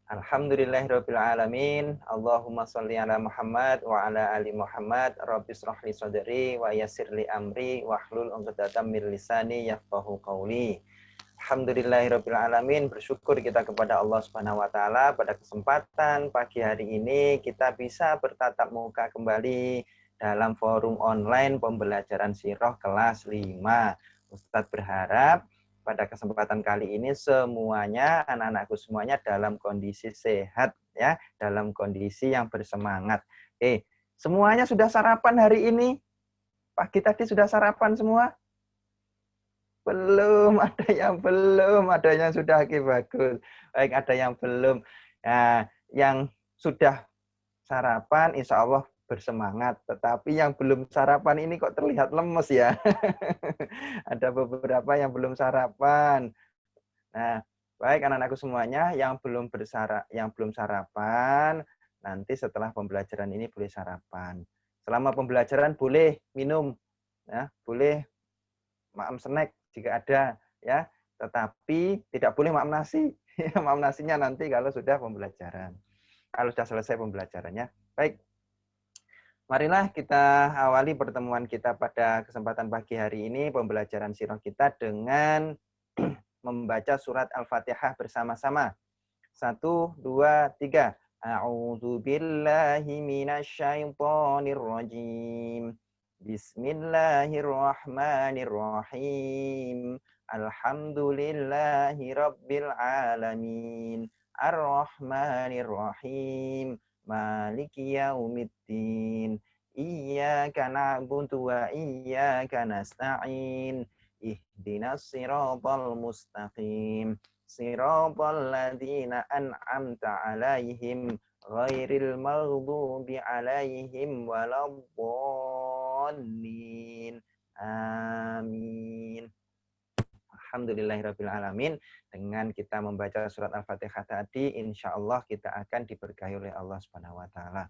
Alhamdulillahirabbil alamin. Allahumma shalli ala Muhammad wa ala ali Muhammad. Rabbi shrah li sadri wa yassir li amri wahlul 'uqdatam min lisani yafqahu qawli. Alhamdulillahirabbil alamin. Bersyukur kita kepada Allah Subhanahu wa taala pada kesempatan pagi hari ini kita bisa bertatap muka kembali dalam forum online pembelajaran sirah kelas 5. Ustadz berharap pada kesempatan kali ini semuanya, anak-anakku semuanya dalam kondisi sehat, ya, dalam kondisi yang bersemangat. Semuanya sudah sarapan hari ini? Pagi tadi sudah sarapan semua? Belum, ada yang belum, ada yang sudah, oke, bagus. Baik, ada yang belum. Nah, yang sudah sarapan, insya Allah bersemangat. Tetapi yang belum sarapan ini kok terlihat lemes ya. Ada beberapa yang belum sarapan. Nah, baik anak-anakku semuanya yang belum sarapan, nanti setelah pembelajaran ini boleh sarapan. Selama pembelajaran boleh minum, ya, boleh makan snack jika ada, ya. Tetapi tidak boleh makan nasi. Makan nasinya nanti kalau sudah pembelajaran. Kalau sudah selesai pembelajarannya. Baik. Marilah kita awali pertemuan kita pada kesempatan pagi hari ini, pembelajaran sirah kita dengan membaca surat Al-Fatihah bersama-sama. 1, 2, 3. A'udzu billahi minasyaitonir rajim. Bismillahirrahmanirrahim. Alhamdulillahi rabbil alamin. Ar-Rahmanir-Rahim. Maliki yaumiddin. Iyyaka na'budu wa iyyaka nasta'in. Ihdinas siratal mustaqim. Siratal ladzina an'amta 'alaihim ghairil maghdubi 'alaihim waladdallin. Amin. Alhamdulillahirabbil alamin. Dengan kita membaca surat Al-Fatihah tadi, insya Allah kita akan diberkahi oleh Allah Subhanahu wa taala.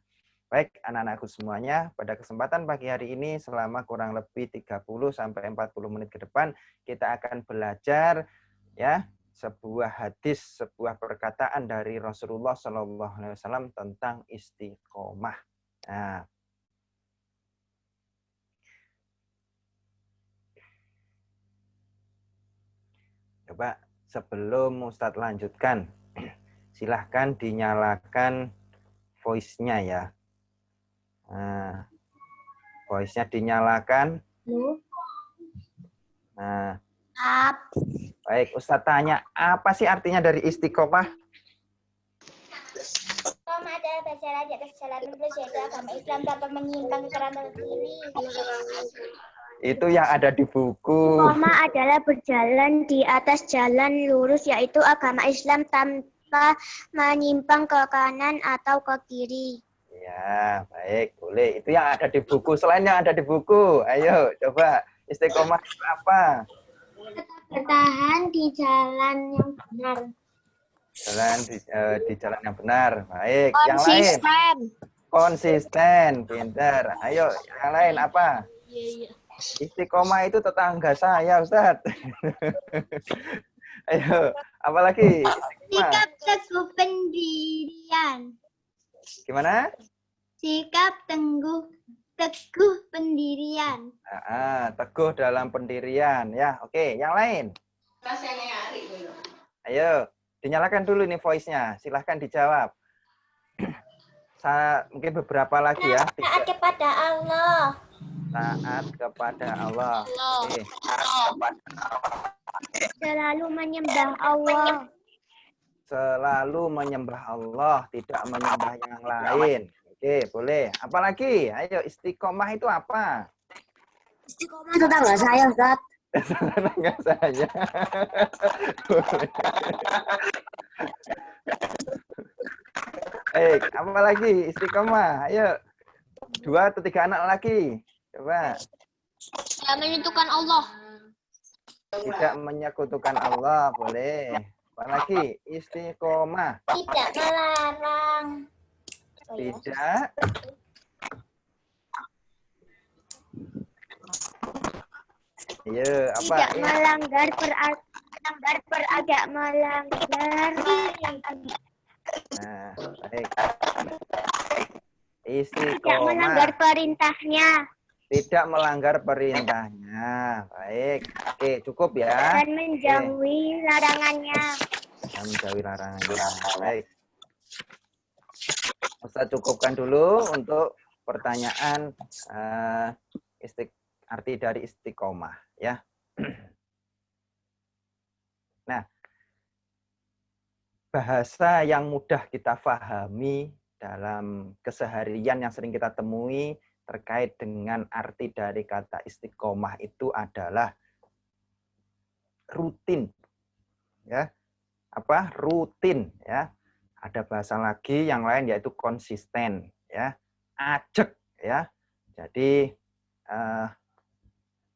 Baik, anak-anakku semuanya, pada kesempatan pagi hari ini selama kurang lebih 30 sampai 40 menit ke depan kita akan belajar, ya, sebuah hadis, sebuah perkataan dari Rasulullah SAW tentang istiqomah. Nah, coba sebelum Ustadz lanjutkan, silahkan dinyalakan voice-nya ya. Nah, voice-nya dinyalakan. Nah, baik, Ustadz tanya, apa sih artinya dari istiqomah? Istiqomah adalah berjalan di atas jalan lurus, yaitu agama Islam tanpa menyimpang ke kanan kiri. Itu yang ada di buku. Istiqomah adalah berjalan di atas jalan lurus, yaitu agama Islam tanpa menyimpang ke kanan atau ke kiri. Ya, baik, boleh. Itu yang ada di buku. Selain yang ada di buku, ayo coba. Istiqomah itu apa? Bertahan di jalan yang benar. Jalan di jalan yang benar. Baik. Konsisten. Yang lain? Konsisten. Pintar. Ayo, yang lain apa? Istiqomah itu tetangga saya, Ustadz. Ayo, apa lagi? Sikap teguh pendirian. Gimana? Sikap teguh pendirian. Teguh dalam pendirian. Ya, oke. Yang lain? Ayo, dinyalakan dulu nih voice-nya. Silahkan dijawab. Mungkin beberapa lagi ya. Taat kepada Allah. Taat kepada Allah. Oke. Selalu menyembah Allah. Selalu menyembah Allah, tidak menyembah yang lain. Oke, boleh. Apalagi? Ayo, istiqomah itu apa? Istiqomah tetangga saya, Ustaz. Tetangga saya. Baik, apa lagi? Istiqomah. Ayo. 2 atau 3 anak lagi. Coba. Tidak menyekutukan Allah. Tidak menyekutukan Allah, boleh. Apa lagi? Istiqomah. Tidak melarang. Tidak. Iya, apa? Tidak melanggar Tidak melanggar istiqomah. perintahnya Tidak melanggar perintahnya. Baik. Oke, cukup ya. dan Oke. menjauhi larangannya. Dan menjauhi larangannya. Baik. Ustaz cukupkan dulu untuk pertanyaan arti dari istiqomah ya. Nah, bahasa yang mudah kita pahami dalam keseharian yang sering kita temui terkait dengan arti dari kata istiqomah itu adalah rutin. Ya. Apa? Rutin ya. Ada bahasa lagi yang lain yaitu konsisten ya. Ajek ya. Jadi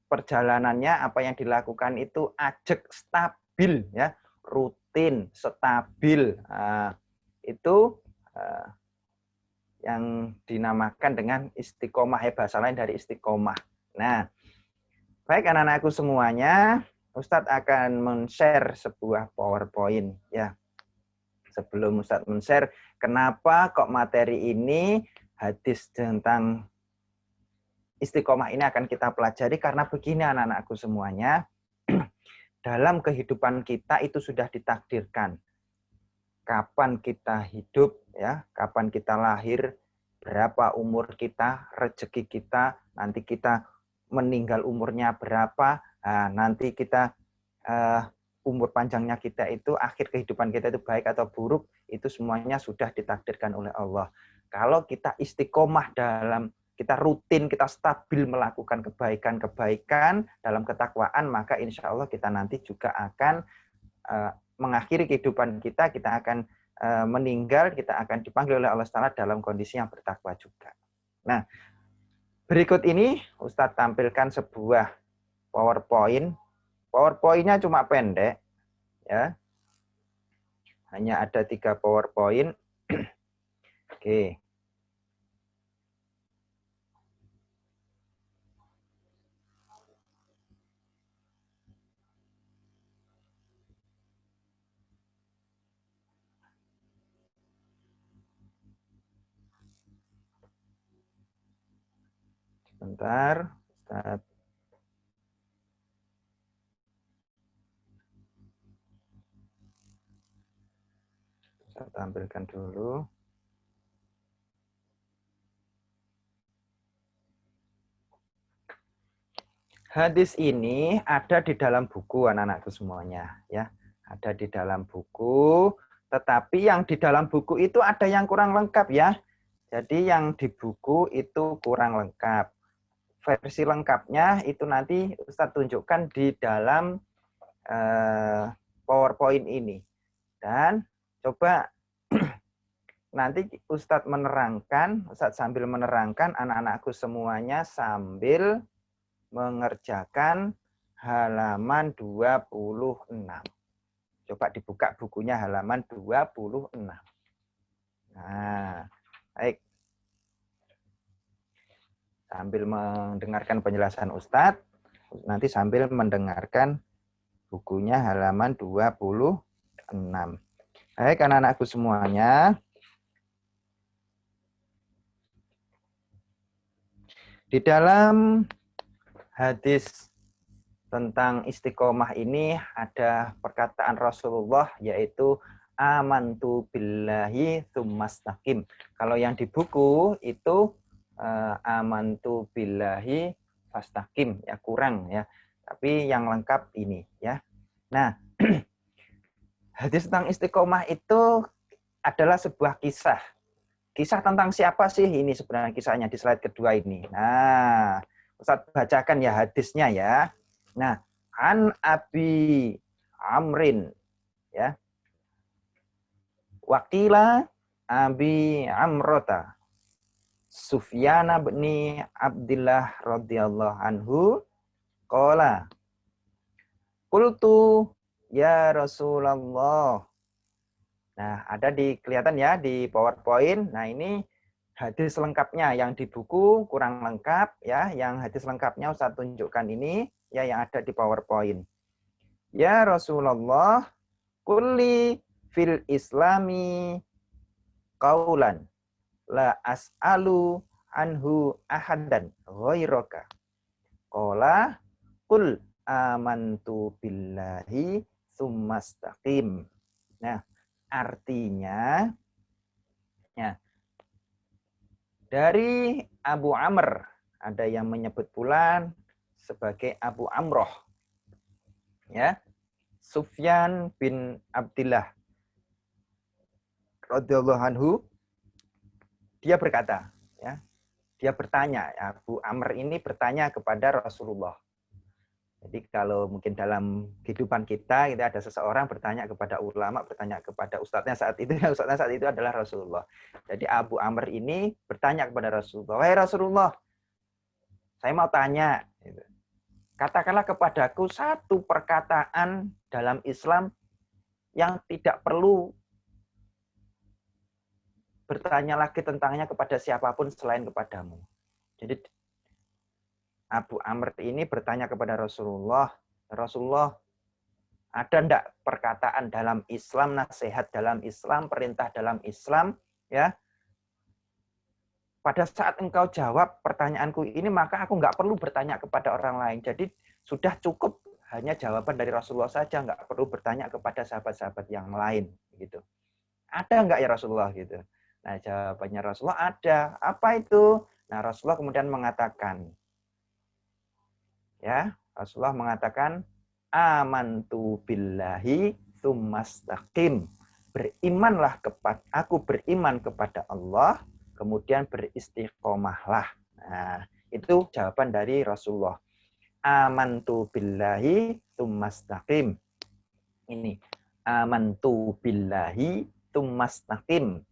perjalanannya apa yang dilakukan itu ajek, stabil ya, rutin, stabil. Itu yang dinamakan dengan istiqomah, bahasa lain dari istiqomah. Nah, baik anak-anakku semuanya, Ustadz akan men-share sebuah PowerPoint ya. Sebelum Ustadz men-share, kenapa kok materi ini hadis tentang istiqomah ini akan kita pelajari, karena begini anak-anakku semuanya, dalam kehidupan kita itu sudah ditakdirkan. Kapan kita hidup, ya, kapan kita lahir, berapa umur kita, rezeki kita, nanti kita meninggal umurnya berapa, nanti kita umur panjangnya kita itu, akhir kehidupan kita itu baik atau buruk, itu semuanya sudah ditakdirkan oleh Allah. Kalau kita istiqomah dalam kita rutin, kita stabil melakukan kebaikan-kebaikan dalam ketakwaan, maka insya Allah kita nanti juga akan mengakhiri kehidupan kita, kita akan meninggal, kita akan dipanggil oleh Allah Ta'ala dalam kondisi yang bertakwa juga. Nah, berikut ini Ustadz tampilkan sebuah PowerPoint. PowerPoint-nya cuma pendek, ya. Hanya ada 3 PowerPoint. Oke. Sebentar, Ustaz. Saya tampilkan dulu. Hadis ini ada di dalam buku anak-anakku semuanya, ya. Ada di dalam buku, tetapi yang di dalam buku itu ada yang kurang lengkap ya. Jadi yang di buku itu kurang lengkap. Versi lengkapnya itu nanti Ustadz tunjukkan di dalam PowerPoint ini. Dan coba nanti Ustadz menerangkan, Ustadz sambil menerangkan anak-anakku semuanya sambil mengerjakan halaman 26. Coba dibuka bukunya halaman 26. Nah, baik. Sambil mendengarkan penjelasan Ustadz, nanti sambil mendengarkan bukunya halaman 26. Baik, anak-anakku semuanya. Di dalam hadis tentang istiqomah ini ada perkataan Rasulullah, yaitu amantu billahi tsumastaqim. Kalau yang di buku itu amantu billahi fastaqim, ya kurang ya. Tapi yang lengkap ini ya. Nah, hadis tentang istiqomah itu adalah sebuah kisah. Kisah tentang siapa sih ini sebenarnya kisahnya di slide kedua ini. Nah, Ustaz bacakan ya hadisnya ya. Nah, an Abi Amrin ya. Wakila Abi Amrota Sufyan bin Abdillah radhiyallahu anhu qala qultu ya Rasulullah. Nah, ada kelihatan ya di PowerPoint. Nah, ini hadis lengkapnya, yang di buku kurang lengkap ya, yang hadis lengkapnya Ustaz tunjukkan ini ya, yang ada di PowerPoint. Ya Rasulullah, kulli fil islami qaulan la as'alu anhu ahadan ghairaka. Qala qul amantu billahi tsumastaqim. Nah, artinya ya, dari Abu Amr, ada yang menyebut pula sebagai Abu Amroh. Ya. Sufyan bin Abdillah radhiyallahu anhu, dia berkata, ya, dia bertanya, Abu Amr ini bertanya kepada Rasulullah. Jadi kalau mungkin dalam kehidupan kita ada seseorang bertanya kepada ulama, bertanya kepada ustadznya saat itu, ustadznya saat itu adalah Rasulullah. Jadi Abu Amr ini bertanya kepada Rasulullah, wahai Rasulullah, saya mau tanya, katakanlah kepadaku satu perkataan dalam Islam yang tidak perlu bertanya lagi tentangnya kepada siapapun selain kepadamu. Jadi Abu Amr ini bertanya kepada Rasulullah, Rasulullah, ada enggak perkataan dalam Islam, nasihat dalam Islam, perintah dalam Islam, ya? Pada saat engkau jawab pertanyaanku ini, maka aku enggak perlu bertanya kepada orang lain. Jadi sudah cukup hanya jawaban dari Rasulullah saja, enggak perlu bertanya kepada sahabat-sahabat yang lain, gitu. Ada enggak ya Rasulullah gitu? Nah, jawabannya Rasulullah ada. Apa itu? Nah, Rasulullah kemudian mengatakan, ya, Rasulullah mengatakan, amantu billahi tsumastaqim. Berimanlah kepada aku, beriman kepada Allah, kemudian beristiqomahlah. Nah, itu jawaban dari Rasulullah. Amantu billahi tsumastaqim. Ini amantu billahi tsumastaqim.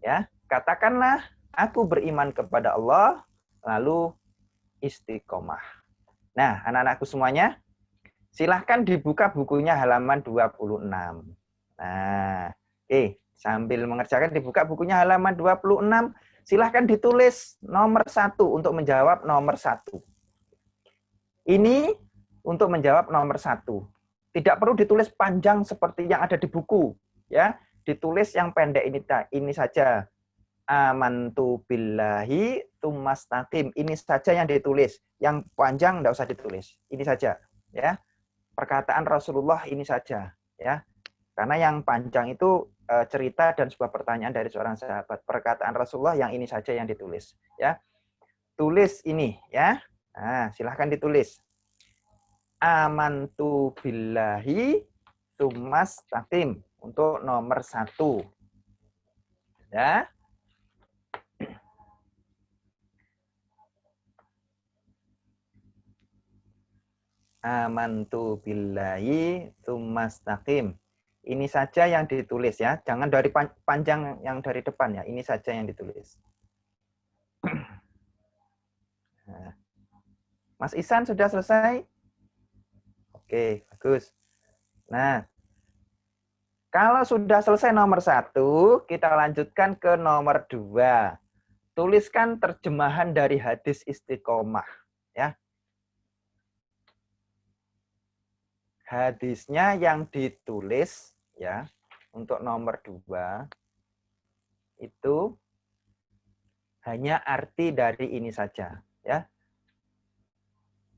Ya, katakanlah aku beriman kepada Allah lalu istiqomah. Nah, anak-anakku semuanya, silahkan dibuka bukunya halaman 26. Nah, sambil mengerjakan dibuka bukunya halaman 26, silahkan ditulis nomor 1 untuk menjawab nomor 1. Ini untuk menjawab nomor 1. Tidak perlu ditulis panjang seperti yang ada di buku, ya. Ditulis yang pendek ini saja. Amantu billahi tsumastaqim. Ini saja yang ditulis. Yang panjang enggak usah ditulis. Ini saja, ya. Perkataan Rasulullah ini saja, ya. Karena yang panjang itu cerita dan sebuah pertanyaan dari seorang sahabat. Perkataan Rasulullah yang ini saja yang ditulis, ya. Tulis ini, ya. Nah, silahkan ditulis. Amantu billahi tsumastaqim untuk nomor 1. Ya. Amantu billahi tsumastaqim. Ini saja yang ditulis, ya. Jangan dari panjang yang dari depan, ya. Ini saja yang ditulis. Nah. Mas Ihsan sudah selesai? Oke, bagus. Nah, kalau sudah selesai nomor 1, kita lanjutkan ke nomor 2. Tuliskan terjemahan dari hadis istiqomah, ya. Hadisnya yang ditulis, ya, untuk nomor 2 itu hanya arti dari ini saja, ya.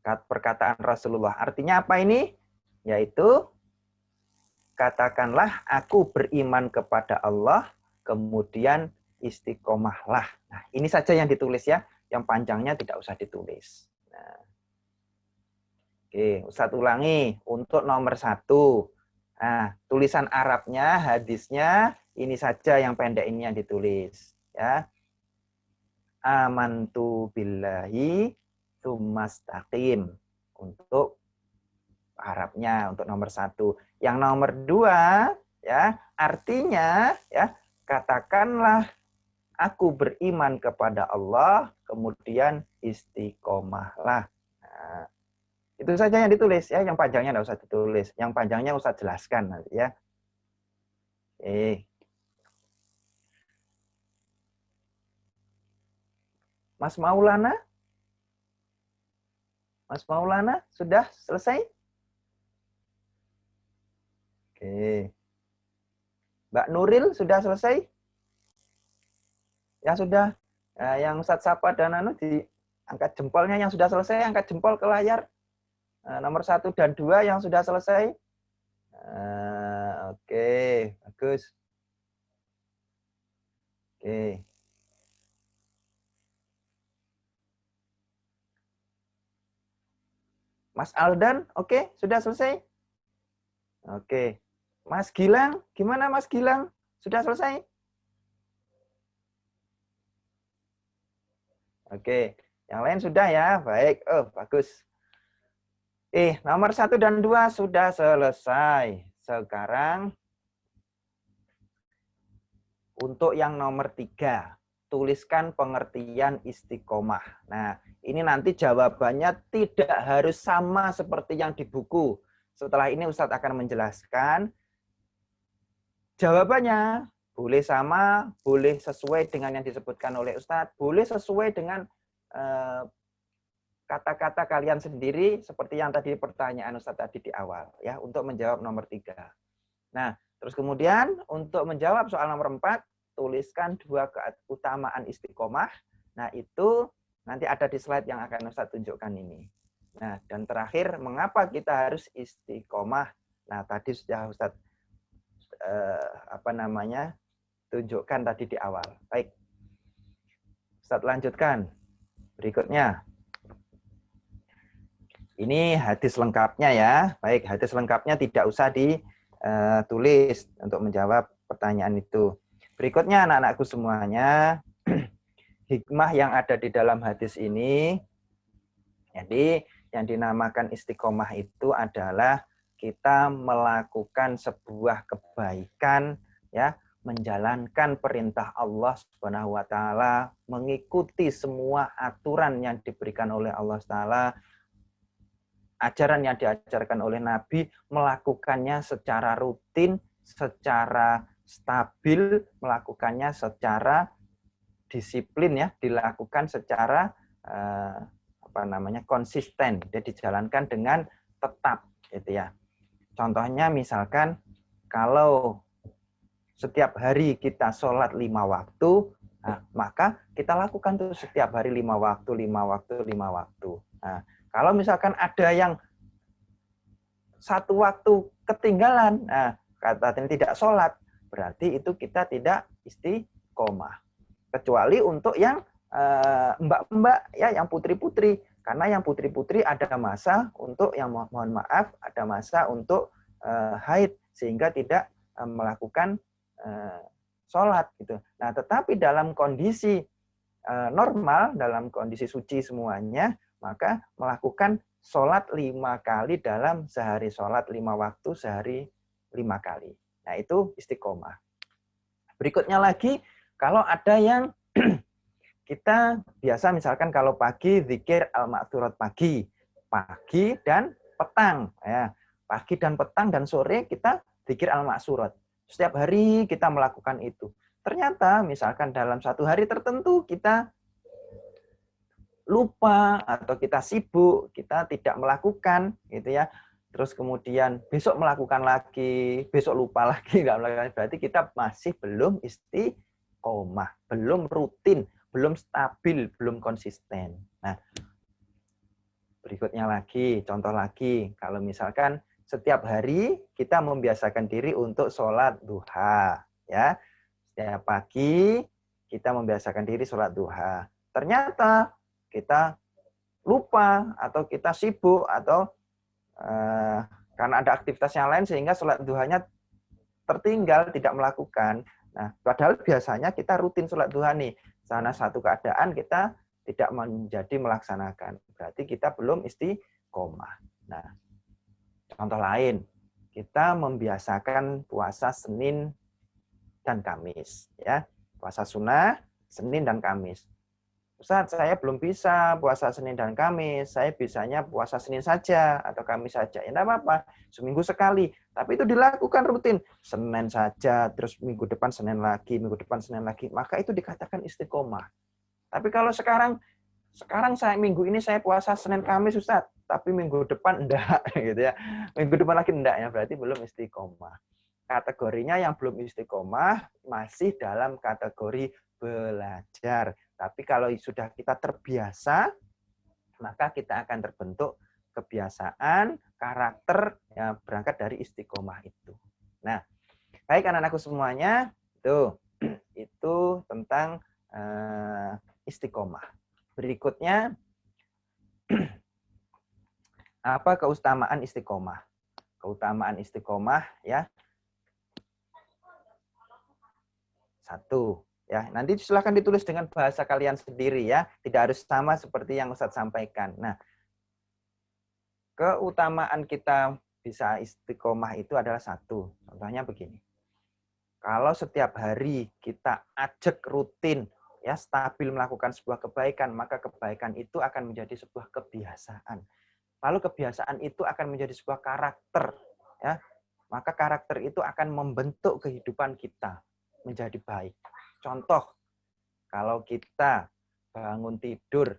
Perkataan Rasulullah. Artinya apa ini? Yaitu, katakanlah aku beriman kepada Allah, kemudian istiqomahlah. Nah, ini saja yang ditulis, ya. Yang panjangnya tidak usah ditulis. Nah. Oke, Ustadz ulangi. Untuk nomor 1. Nah, tulisan Arabnya, hadisnya, ini saja yang pendek ini yang ditulis. Ya. Amantu billahi tsumastaqim. Untuk Arabnya, untuk nomor 1. Yang nomor 2, ya, artinya, ya, katakanlah aku beriman kepada Allah, kemudian istiqomahlah. Nah, itu saja yang ditulis, ya. Yang panjangnya enggak usah ditulis. Yang panjangnya usah jelaskan nanti, ya. Mas Maulana? Mas Maulana sudah selesai? Oke. Mbak Nuril sudah selesai? Yang sudah, yang Ustadz Sapa dan Anu diangkat jempolnya, yang sudah selesai angkat jempol ke layar. Nomor 1 dan 2 yang sudah selesai. Oke, bagus. Oke. Mas Aldan, oke, sudah selesai? Oke. Mas Gilang, gimana Mas Gilang? Sudah selesai? Oke, yang lain sudah ya? Baik, bagus. Nomor 1 dan 2 sudah selesai. Sekarang, untuk yang nomor 3, tuliskan pengertian istiqomah. Nah, ini nanti jawabannya tidak harus sama seperti yang di buku. Setelah ini Ustadz akan menjelaskan jawabannya. Boleh sama, boleh sesuai dengan yang disebutkan oleh Ustadz, boleh sesuai dengan kata-kata kalian sendiri, seperti yang tadi pertanyaan Ustadz tadi di awal, ya, untuk menjawab nomor 3. Nah, terus kemudian untuk menjawab soal nomor 4, tuliskan 2 keutamaan istiqomah. Nah, itu nanti ada di slide yang akan Ustadz tunjukkan ini. Nah, dan terakhir, mengapa kita harus istiqomah? Nah, tadi sudah Ustadz tunjukkan tadi di awal. Baik, Ustadz lanjutkan. Berikutnya. Ini hadis lengkapnya ya. Baik, hadis lengkapnya tidak usah ditulis untuk menjawab pertanyaan itu. Berikutnya anak-anakku semuanya, hikmah yang ada di dalam hadis ini, jadi yang dinamakan istiqomah itu adalah kita melakukan sebuah kebaikan, ya, menjalankan perintah Allah Subhanahu wa taala, mengikuti semua aturan yang diberikan oleh Allah taala, ajaran yang diajarkan oleh Nabi, melakukannya secara rutin, secara stabil, melakukannya secara disiplin, ya, dilakukan secara konsisten, dan dijalankan dengan tetap, gitu ya. Contohnya misalkan kalau setiap hari kita sholat 5 waktu, nah, maka kita lakukan tuh setiap hari 5 waktu, 5 waktu, 5 waktu. Nah, kalau misalkan ada yang 1 waktu ketinggalan, nah, kata ini tidak sholat, berarti itu kita tidak istiqomah. Kecuali untuk yang mbak-mbak, ya, yang putri-putri. Karena yang putri-putri ada masa untuk yang mohon maaf, ada masa untuk haid, sehingga tidak melakukan sholat gitu. Nah, tetapi dalam kondisi normal, dalam kondisi suci semuanya, maka melakukan sholat 5 kali dalam sehari, sholat 5 waktu sehari 5 kali. Nah, itu istiqomah. Berikutnya lagi, kalau ada yang kita biasa misalkan kalau pagi zikir al-ma'thurat pagi dan petang, ya. Pagi dan petang dan sore kita zikir al-ma'thurat. Setiap hari kita melakukan itu. Ternyata misalkan dalam 1 hari tertentu kita lupa atau kita sibuk, kita tidak melakukan, gitu ya. Terus kemudian besok melakukan lagi, besok lupa lagi, nggak melakukan, berarti kita masih belum istiqomah, belum rutin, belum stabil, belum konsisten. Nah, berikutnya lagi, contoh lagi, kalau misalkan setiap hari kita membiasakan diri untuk sholat duha, ya. Setiap pagi kita membiasakan diri sholat duha. Ternyata kita lupa atau kita sibuk atau karena ada aktivitas yang lain sehingga sholat duhanya tertinggal, tidak melakukan. Nah, padahal biasanya kita rutin sholat duha nih. Sana satu keadaan kita tidak menjadi melaksanakan. Berarti kita belum istiqomah. Nah, contoh lain, kita membiasakan puasa Senin dan Kamis, ya. Puasa sunnah Senin dan Kamis. Ustaz, saya belum bisa puasa Senin dan Kamis. Saya bisanya puasa Senin saja atau Kamis saja. Ya, enggak apa-apa. Seminggu sekali. Tapi itu dilakukan rutin. Senin saja, terus minggu depan Senin lagi, minggu depan Senin lagi. Maka itu dikatakan istiqomah. Tapi kalau sekarang saya minggu ini saya puasa Senin Kamis, Ustaz. Tapi minggu depan enggak, gitu ya. Minggu depan lagi enggak, ya. Berarti belum istiqomah. kategorinya yang belum istiqomah masih dalam kategori belajar. Tapi kalau sudah kita terbiasa, maka kita akan terbentuk kebiasaan, karakter yang berangkat dari istiqomah itu. Nah, baik anak-anakku semuanya, itu tentang istiqomah. Berikutnya, apa keutamaan istiqomah? Keutamaan istiqomah ya. Satu, ya. Nanti silahkan ditulis dengan bahasa kalian sendiri ya. Tidak harus sama seperti yang Ustadz sampaikan. Nah, keutamaan kita bisa istiqomah itu adalah satu. Contohnya begini. Kalau setiap hari kita ajak rutin ya stabil melakukan sebuah kebaikan, maka kebaikan itu akan menjadi sebuah kebiasaan. Lalu kebiasaan itu akan menjadi sebuah karakter ya. Maka karakter itu akan membentuk kehidupan kita menjadi baik. Contoh, kalau kita bangun tidur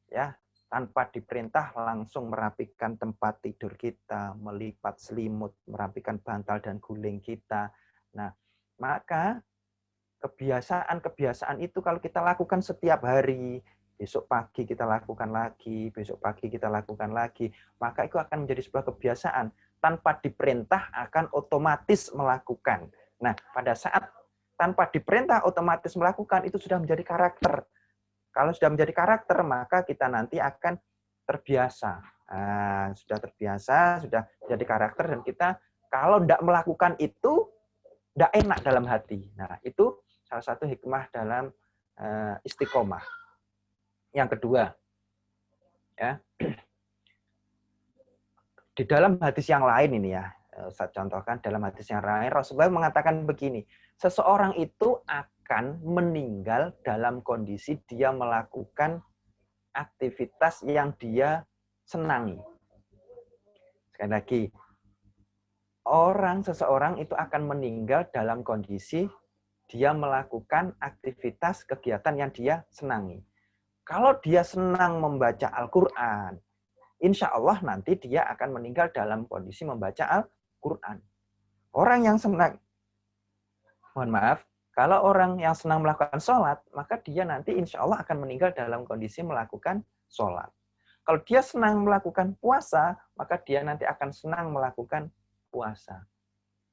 ya tanpa diperintah langsung merapikan tempat tidur kita, melipat selimut, merapikan bantal dan guling kita. Nah, maka kebiasaan-kebiasaan itu kalau kita lakukan setiap hari, besok pagi kita lakukan lagi, besok pagi kita lakukan lagi, maka itu akan menjadi sebuah kebiasaan. Tanpa diperintah akan otomatis melakukan. Nah, pada saat tanpa diperintah otomatis melakukan, itu sudah menjadi karakter. Kalau sudah menjadi karakter, maka kita nanti akan terbiasa. Nah, sudah terbiasa, sudah menjadi karakter, dan kita kalau tidak melakukan itu, tidak enak dalam hati. Nah, itu salah satu hikmah dalam istiqomah. Yang kedua, ya, di dalam hadis yang lain ini ya, saya contohkan dalam hadis yang lain, Rasulullah mengatakan begini, seseorang itu akan meninggal dalam kondisi dia melakukan aktivitas yang dia senangi. Sekali lagi, seseorang itu akan meninggal dalam kondisi dia melakukan aktivitas kegiatan yang dia senangi. Kalau dia senang membaca Al-Quran, insya Allah nanti dia akan meninggal dalam kondisi membaca Al-Quran. Orang yang senang, mohon maaf, kalau orang yang senang melakukan sholat, maka dia nanti insya Allah akan meninggal dalam kondisi melakukan sholat. Kalau dia senang melakukan puasa, maka dia nanti akan senang melakukan puasa.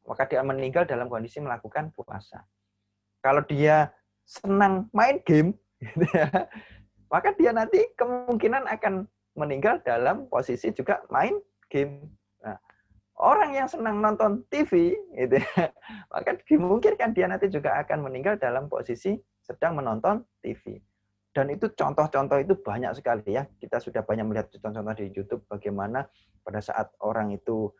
Maka dia meninggal dalam kondisi melakukan puasa. Kalau dia senang main game, gitu ya, maka dia nanti kemungkinan akan meninggal dalam posisi juga main game. Nah, orang yang senang nonton TV, gitu ya, maka dimungkinkan dia nanti juga akan meninggal dalam posisi sedang menonton TV. Dan itu contoh-contoh itu banyak sekali ya. Kita sudah banyak melihat contoh-contoh di YouTube bagaimana pada saat orang itu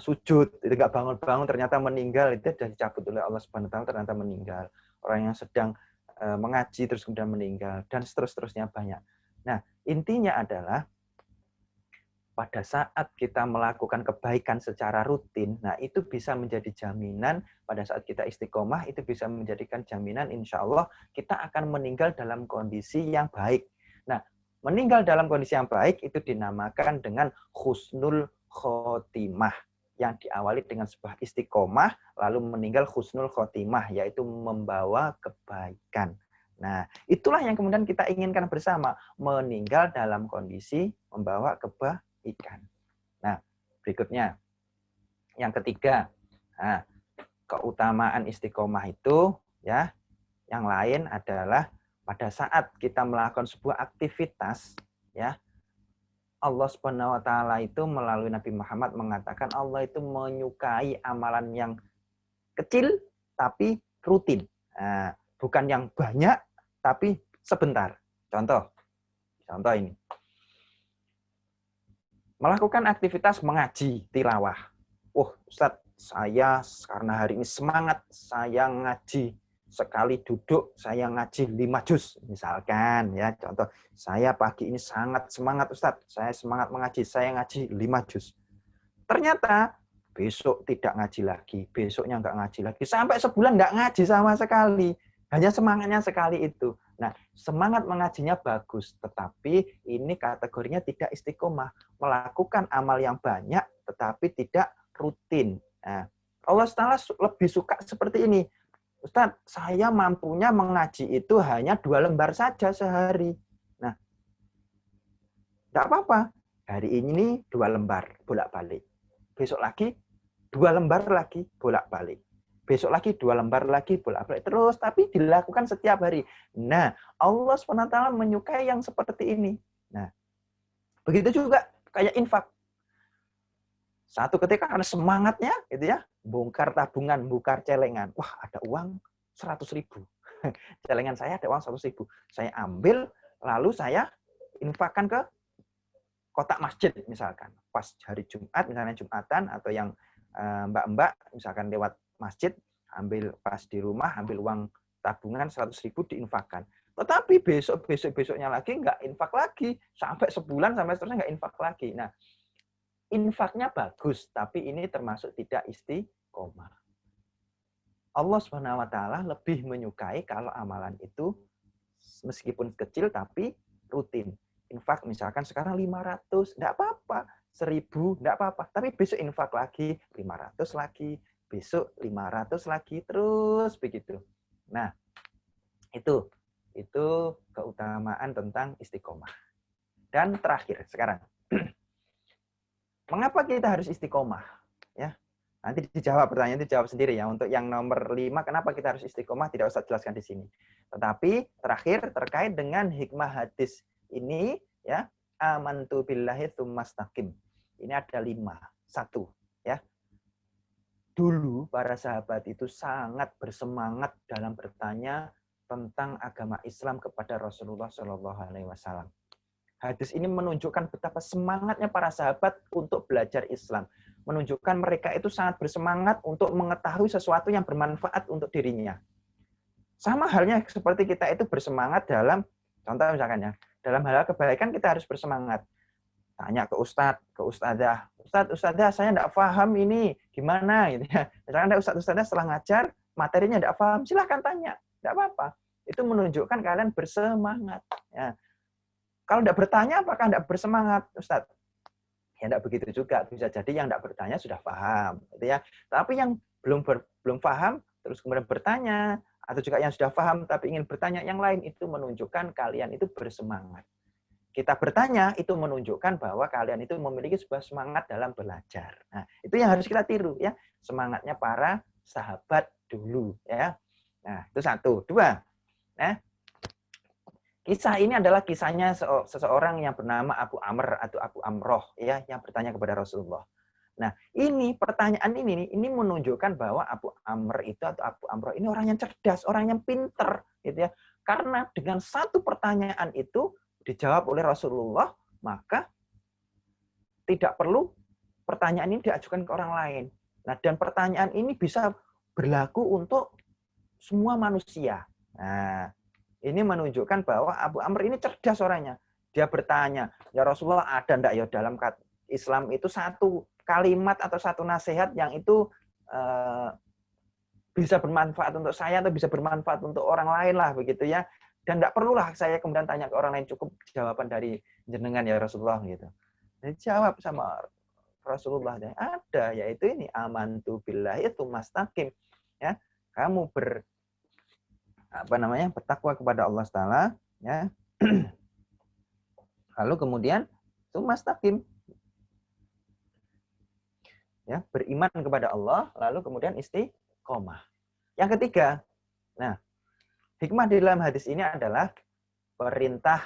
sujud, itu nggak bangun-bangun ternyata meninggal, itu sudah dicabut oleh Allah Subhanahu wa taala, ternyata meninggal. Orang yang sedang mengaji terus kemudian meninggal, dan seterusnya banyak. Nah, intinya adalah pada saat kita melakukan kebaikan secara rutin, nah itu bisa menjadi jaminan pada saat kita istiqomah, itu bisa menjadikan jaminan insya Allah kita akan meninggal dalam kondisi yang baik. Nah, meninggal dalam kondisi yang baik itu dinamakan dengan husnul khotimah, yang diawali dengan sebuah istiqomah, lalu meninggal husnul khotimah, yaitu membawa kebaikan. Nah, itulah yang kemudian kita inginkan bersama, meninggal dalam kondisi membawa kebaikan. Nah, berikutnya, yang ketiga, nah, keutamaan istiqomah itu, ya, yang lain adalah pada saat kita melakukan sebuah aktivitas, ya, Allah Subhanahu wa taala itu melalui Nabi Muhammad mengatakan Allah itu menyukai amalan yang kecil tapi rutin. Nah, bukan yang banyak tapi sebentar. Contoh ini. Melakukan aktivitas mengaji, tilawah. Ustadz, saya karena hari ini semangat, saya ngaji. Sekali duduk saya ngaji 5 juz misalkan ya, contoh saya pagi ini sangat semangat Ustadz, saya semangat mengaji, saya ngaji 5 juz. Ternyata besok tidak ngaji lagi, besoknya nggak ngaji lagi, sampai sebulan nggak ngaji sama sekali, hanya semangatnya sekali itu. Nah, semangat mengajinya bagus, tetapi ini kategorinya tidak istiqomah, melakukan amal yang banyak tetapi tidak rutin. Nah, Allah Ta'ala lebih suka seperti ini. Ustaz, saya mampunya mengaji itu hanya 2 lembar saja sehari. Nah, tidak apa-apa. Hari ini 2 lembar, bolak-balik. Besok lagi 2 lembar lagi, bolak-balik. Besok lagi 2 lembar lagi, bolak-balik. Terus, tapi dilakukan setiap hari. Nah, Allah SWT menyukai yang seperti ini. Nah, begitu juga kayak infak. Satu ketika karena semangatnya, gitu ya, bongkar tabungan, bongkar celengan. Wah, ada uang 100.000. Celengan saya ada uang 100.000. Saya ambil, lalu saya infakkan ke kotak masjid misalkan. Pas hari Jumat, misalnya Jumatan, atau yang mbak-mbak, misalkan lewat masjid, ambil pas di rumah, ambil uang tabungan 100.000 diinfakkan. Tetapi besoknya lagi nggak infak lagi. Sampai sebulan, sampai seterusnya nggak infak lagi. Nah, infaknya bagus, tapi ini termasuk tidak istiqomah. Allah SWT lebih menyukai kalau amalan itu meskipun kecil tapi rutin. Infak misalkan sekarang 500, enggak apa-apa. 1.000, enggak apa-apa. Tapi besok infak lagi, 500 lagi, besok 500 lagi, terus begitu. Nah, itu keutamaan tentang istiqomah. Dan terakhir sekarang, mengapa kita harus istiqomah? Ya, nanti dijawab pertanyaan itu dijawab sendiri ya. Untuk yang nomor 5, kenapa kita harus istiqomah tidak usah jelaskan di sini. Tetapi terakhir terkait dengan hikmah hadis ini ya, amantu billahi tsumastaqim. Ini ada 5. 1 ya. Dulu para sahabat itu sangat bersemangat dalam bertanya tentang agama Islam kepada Rasulullah Shallallahu alaihi wasallam. Hadis ini menunjukkan betapa semangatnya para sahabat untuk belajar Islam. Menunjukkan mereka itu sangat bersemangat untuk mengetahui sesuatu yang bermanfaat untuk dirinya. Sama halnya seperti kita itu bersemangat dalam, contoh misalkan ya, dalam hal kebaikan kita harus bersemangat. Tanya ke ustadz, ke ustadzah. Ustadzah, saya tidak paham ini, gimana? Gitu ya. Misalkan ada ustadzah setelah ngajar, materinya tidak paham, silahkan tanya. Tidak apa-apa. Itu menunjukkan kalian bersemangat. Ya. Kalau tidak bertanya, apakah tidak bersemangat, Ustadz? Ya tidak begitu juga. Bisa jadi yang tidak bertanya sudah paham, gitu ya. Tapi yang belum paham, terus kemudian bertanya, atau juga yang sudah paham tapi ingin bertanya yang lain, itu menunjukkan kalian itu bersemangat. Kita bertanya itu menunjukkan bahwa kalian itu memiliki sebuah semangat dalam belajar. Nah, itu yang harus kita tiru, ya. Semangatnya para sahabat dulu, ya. Nah, itu 1. 2. Nah, kisah ini adalah kisahnya seseorang yang bernama Abu Amr atau Abu Amroh, ya, yang bertanya kepada Rasulullah. Nah, ini pertanyaan ini menunjukkan bahwa Abu Amr itu atau Abu Amroh ini orang yang cerdas, orang yang pinter, gitu ya. Karena dengan satu pertanyaan itu dijawab oleh Rasulullah, maka tidak perlu pertanyaan ini diajukan ke orang lain. Nah, dan pertanyaan ini bisa berlaku untuk semua manusia. Nah, ini menunjukkan bahwa Abu Amr ini cerdas orangnya. Dia bertanya, ya Rasulullah, ada enggak ya dalam Islam itu satu kalimat atau satu nasihat yang itu bisa bermanfaat untuk saya atau bisa bermanfaat untuk orang lain lah, begitu ya. Dan enggak perlulah saya kemudian tanya ke orang lain, cukup jawaban dari jenengan ya Rasulullah gitu. Jadi jawab sama Rasulullah, ada, yaitu ini amantu billahi tsumastaqim. Ya, kamu bertakwa kepada Allah Ta'ala, ya. Lalu kemudian tsumastaqim, ya, beriman kepada Allah, lalu kemudian istiqomah. Yang ketiga, nah, hikmah di dalam hadis ini adalah perintah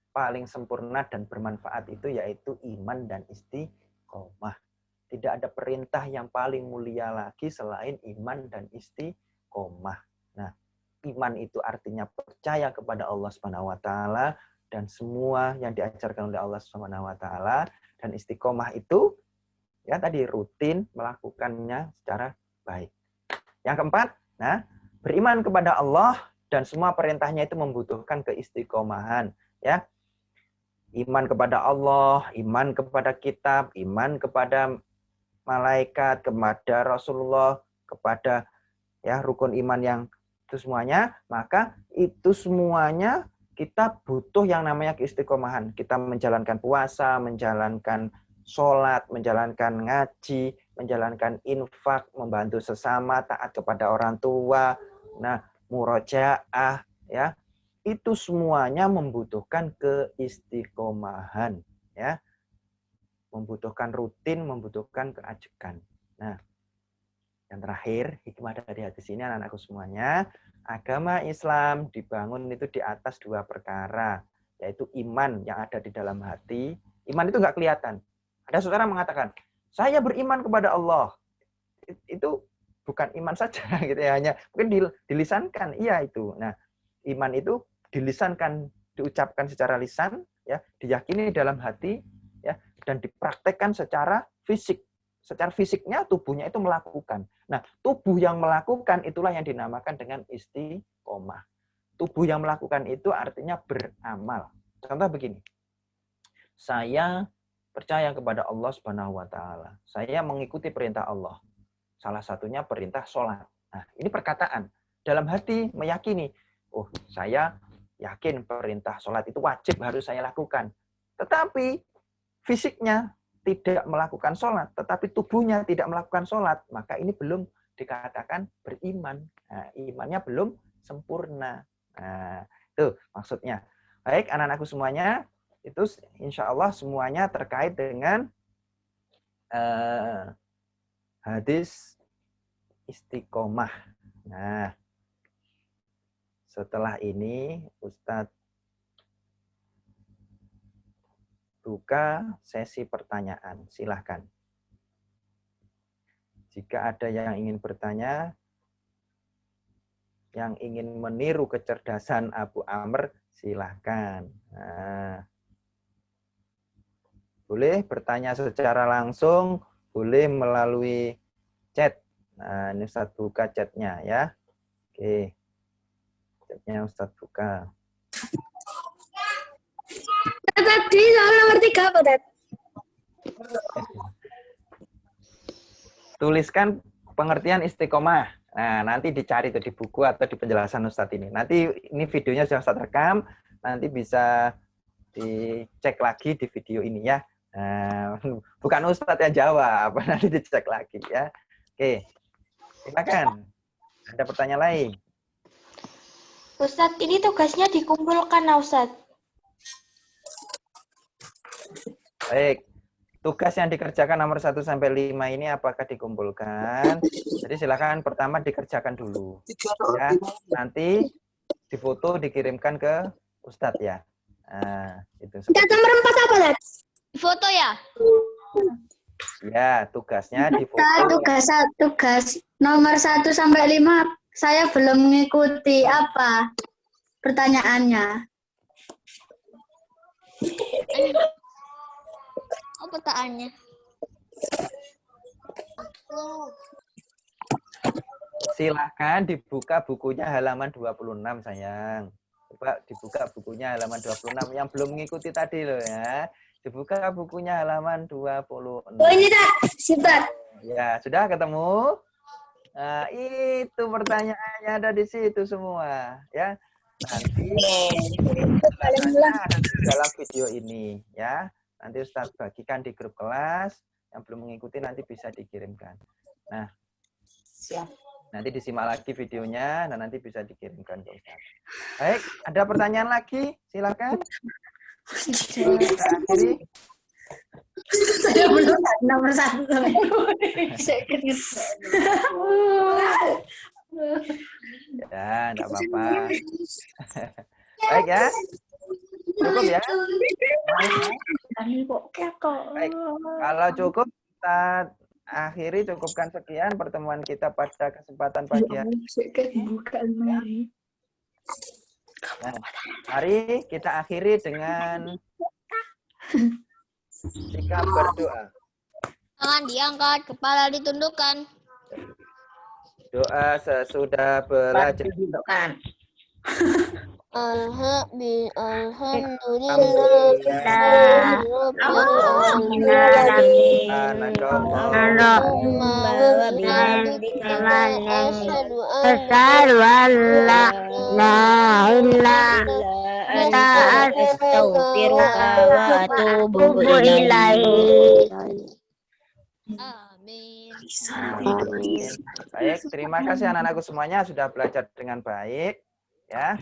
paling sempurna dan bermanfaat itu yaitu iman dan istiqomah. Tidak ada perintah yang paling mulia lagi selain iman dan istiqomah. Nah, iman itu artinya percaya kepada Allah Subhanahu wa taala dan semua yang diajarkan oleh Allah Subhanahu wa taala, dan istiqomah itu ya tadi rutin melakukannya secara baik. Yang keempat, nah, beriman kepada Allah dan semua perintahnya itu membutuhkan keistiqomahan, ya. Iman kepada Allah, iman kepada kitab, iman kepada malaikat, kepada Rasulullah, kepada ya rukun iman yang itu semuanya, maka itu semuanya kita butuh yang namanya keistiqomahan. Kita menjalankan puasa, menjalankan sholat, menjalankan ngaji, menjalankan infak, membantu sesama, taat kepada orang tua, nah, murojaah, ya. Itu semuanya membutuhkan keistiqomahan, ya. Membutuhkan rutin, membutuhkan keajekan. Nah, yang terakhir, hikmah dari hadis ini anak-anakku semuanya, agama Islam dibangun itu di atas dua perkara, yaitu iman yang ada di dalam hati. Iman itu nggak kelihatan. Ada saudara mengatakan, saya beriman kepada Allah. Itu bukan iman saja, gitu ya, hanya mungkin dilisankan, iya itu. Nah, iman itu dilisankan, diucapkan secara lisan, ya, diyakini dalam hati, ya, dan dipraktekkan secara fisik. Secara fisiknya tubuhnya itu melakukan. Nah, tubuh yang melakukan itulah yang dinamakan dengan istiqomah. Tubuh yang melakukan itu artinya beramal. Contoh begini. Saya percaya kepada Allah Subhanahu wa taala. Saya mengikuti perintah Allah. Salah satunya perintah sholat. Nah, ini perkataan. Dalam hati meyakini, oh, saya yakin perintah sholat itu wajib harus saya lakukan. Tetapi fisiknya tidak melakukan sholat, tetapi tubuhnya tidak melakukan sholat, maka ini belum dikatakan beriman. Nah, imannya belum sempurna. Nah, itu maksudnya. Baik, anak-anakku semuanya, itu insya Allah semuanya terkait dengan hadis istiqomah. Nah, setelah ini Ustadz buka sesi pertanyaan. Silahkan. Jika ada yang ingin bertanya, yang ingin meniru kecerdasan Abu Amr, silahkan. Nah, boleh bertanya secara langsung, boleh melalui chat. Nah, ini Ustadz buka chatnya ya. Oke. Chatnya Ustadz buka. Tadi soal nomor 3 apa, Dad? Tuliskan pengertian istiqomah. Nah, nanti dicari tuh di buku atau di penjelasan Ustadz ini. Nanti ini videonya sudah Ustadz rekam, nanti bisa dicek lagi di video ini ya. Nah, bukan Ustadz yang jawab, nanti dicek lagi ya. Oke, silakan. Ada pertanyaan lain? Ustadz, ini tugasnya dikumpulkan, Ustadz. Baik, tugas yang dikerjakan nomor 1 sampai 5 ini apakah dikumpulkan? Jadi silakan pertama dikerjakan dulu. Ya, nanti difoto dikirimkan ke Ustadz ya. Nah, itu. Nomor 4 apa, Dad? Foto ya? Ya, tugasnya difoto. Tugas nomor 1 sampai 5 saya belum mengikuti apa pertanyaannya. Oh, pertanyaannya. Silahkan dibuka bukunya halaman 26, sayang. Coba dibuka bukunya halaman 26. Yang belum mengikuti tadi loh ya. Dibuka bukunya halaman 26. Oh, ini, Dad. Siap. Ya, sudah ketemu? Nah, itu pertanyaannya ada di situ semua. Ya, nanti ada di dalam video ini. Ya, nanti Ustadz bagikan di grup kelas. Yang belum mengikuti nanti bisa dikirimkan. Nah, Siap. nanti disimak lagi videonya dan nanti bisa dikirimkan ke Ustadz. Baik, ada pertanyaan lagi? Silakan. Kita akhiri. Saya belum nomor 1 sampai Ya, enggak apa-apa. Baik ya. Cukup ya. Baik. Kalau cukup kita akhiri, cukupkan sekian pertemuan kita pada kesempatan pagi hari. Nah, mari kita akhiri dengan sikap berdoa. Tangan diangkat, kepala ditundukkan. Doa sesudah belajar. Amin. Amin. Baik, terima kasih anak-anakku semuanya sudah belajar dengan baik. Ya,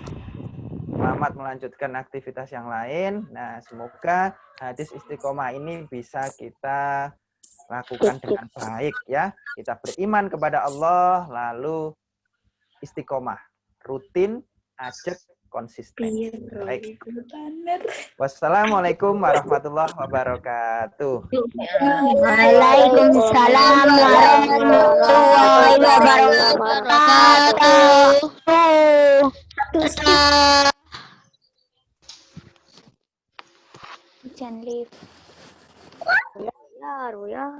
selamat melanjutkan aktivitas yang lain. Nah, semoga hadis istiqomah ini bisa kita lakukan dengan baik ya. Kita beriman kepada Allah, lalu istiqomah, rutin, ajak, konsisten. Baik. Wassalamualaikum warahmatullahi wabarakatuh. Waalaikumsalam warahmatullahi wabarakatuh. Hujan lift. Ya.